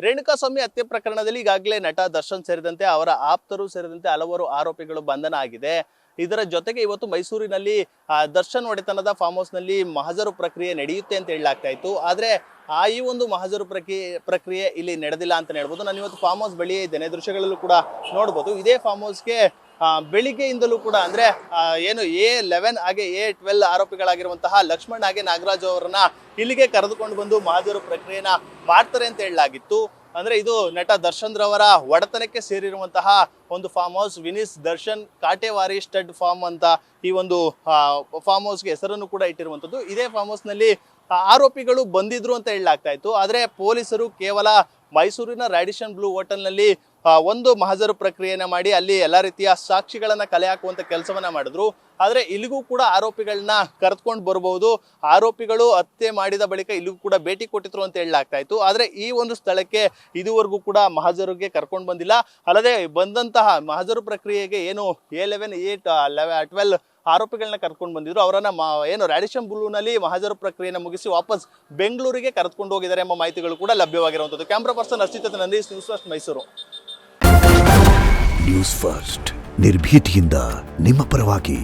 ರೇಣುಕಾಸ್ವಾಮಿ ಹತ್ಯೆ ಪ್ರಕರಣದಲ್ಲಿ ಈಗಾಗಲೇ ನಟ ದರ್ಶನ್ ಸೇರಿದಂತೆ ಅವರ ಆಪ್ತರು ಸೇರಿದಂತೆ ಹಲವಾರು ಆರೋಪಿಗಳು ಬಂಧನ ಆಗಿದೆ. ಇದರ ಜೊತೆಗೆ ಇವತ್ತು ಮೈಸೂರಿನಲ್ಲಿ ದರ್ಶನ್ ಒಡೆತನದ ಫಾರ್ಮ್ ಹೌಸ್ ನಲ್ಲಿ ಮಹಜರು ಪ್ರಕ್ರಿಯೆ ನಡೆಯುತ್ತೆ ಅಂತ ಹೇಳಲಾಗ್ತಾ ಇತ್ತು. ಆದ್ರೆ ಈ ಒಂದು ಮಹಜರು ಪ್ರಕ್ರಿಯೆ ಇಲ್ಲಿ ನಡೆದಿಲ್ಲ ಅಂತ ಹೇಳ್ಬೋದು. ನಾನು ಇವತ್ತು ಫಾರ್ಮ್ ಹೌಸ್ ಬಳಿ ಇದ್ದೇನೆ, ದೃಶ್ಯಗಳಲ್ಲೂ ಕೂಡ ನೋಡ್ಬೋದು. ಇದೇ ಫಾರ್ಮ್ ಹೌಸ್ಗೆ ಬೆಳಿಗ್ಗೆಯಿಂದಲೂ ಕೂಡ ಅಂದ್ರೆ ಏನು A11 ಹಾಗೆ A12 ಆರೋಪಿಗಳಾಗಿರುವಂತಹ ಲಕ್ಷ್ಮಣ್ ಹಾಗೆ ನಾಗರಾಜ್ ಅವರನ್ನ ಇಲ್ಲಿಗೆ ಕರೆದುಕೊಂಡು ಬಂದು ಮಹಜರು ಪ್ರಕ್ರಿಯೆನ ಮಾಡ್ತಾರೆ ಅಂತ ಹೇಳಲಾಗಿತ್ತು. ಅಂದ್ರೆ ಇದು ನಟ ದರ್ಶನ್ ರವರ ಒಡೆತನಕ್ಕೆ ಸೇರಿರುವಂತಹ ಒಂದು ಫಾರ್ಮ್ ಹೌಸ್, ವಿನಿಸ್ ದರ್ಶನ್ ಕಾಟೇವಾರಿ ಸ್ಟಡ್ ಫಾರ್ಮ್ ಅಂತ ಈ ಒಂದು ಫಾರ್ಮ್ ಹೌಸ್ಗೆ ಹೆಸರನ್ನು ಕೂಡ ಇಟ್ಟಿರುವಂತದ್ದು. ಇದೇ ಫಾರ್ಮ್ ಹೌಸ್ ನಲ್ಲಿ ಆರೋಪಿಗಳು ಬಂದಿದ್ರು ಅಂತ ಹೇಳಲಾಗ್ತಾ ಇತ್ತು. ಆದ್ರೆ ಪೊಲೀಸರು ಕೇವಲ ಮೈಸೂರಿನ ರಾಡಿಷನ್ ಬ್ಲೂ ಹೋಟೆಲ್ ನಲ್ಲಿ ಒಂದು ಮಹಜರು ಪ್ರಕ್ರಿಯೆನ ಮಾಡಿ ಅಲ್ಲಿ ಎಲ್ಲಾ ರೀತಿಯ ಸಾಕ್ಷಿಗಳನ್ನ ಕಲೆ ಹಾಕುವಂತ ಕೆಲಸವನ್ನ ಮಾಡಿದ್ರು. ಆದ್ರೆ ಇಲ್ಲಿಗೂ ಕೂಡ ಆರೋಪಿಗಳನ್ನ ಕರೆದುಕೊಂಡು ಬರಬಹುದು. ಆರೋಪಿಗಳು ಹತ್ಯೆ ಮಾಡಿದ ಬಳಿಕ ಇಲ್ಲಿಗೂ ಕೂಡ ಭೇಟಿ ಕೊಟ್ಟಿದ್ರು ಅಂತ ಹೇಳಲಾಗ್ತಾ ಇತ್ತು. ಆದ್ರೆ ಈ ಒಂದು ಸ್ಥಳಕ್ಕೆ ಇದುವರೆಗೂ ಕೂಡ ಮಹಜರುಗೆ ಕರ್ಕೊಂಡು ಬಂದಿಲ್ಲ. ಅಲ್ಲದೆ ಬಂದಂತಹ ಮಹಜರು ಪ್ರಕ್ರಿಯೆಗೆ ಏನು A11 A12 ಆರೋಪಿಗಳನ್ನ ಕರ್ಕೊಂಡು ಬಂದಿದ್ರು, ಅವರನ್ನ ಏನು ರಾಡಿಷನ್ ಬ್ಲೂನಲ್ಲಿ ಮಹಜರು ಪ್ರಕ್ರಿಯೆನ ಮುಗಿಸಿ ವಾಪಸ್ ಬೆಂಗಳೂರಿಗೆ ಕರೆದುಕೊಂಡು ಹೋಗಿದ್ದಾರೆ ಎಂಬ ಮಾಹಿತಿಗಳು ಕೂಡ ಲಭ್ಯವಾಗಿರುವಂತದ್ದು. Camera person Archith Nandish, News First Mysuru. News First ನಿರ್ಭೀತಿಯಿಂದ ನಿಮ್ಮ ಪರವಾಗಿ.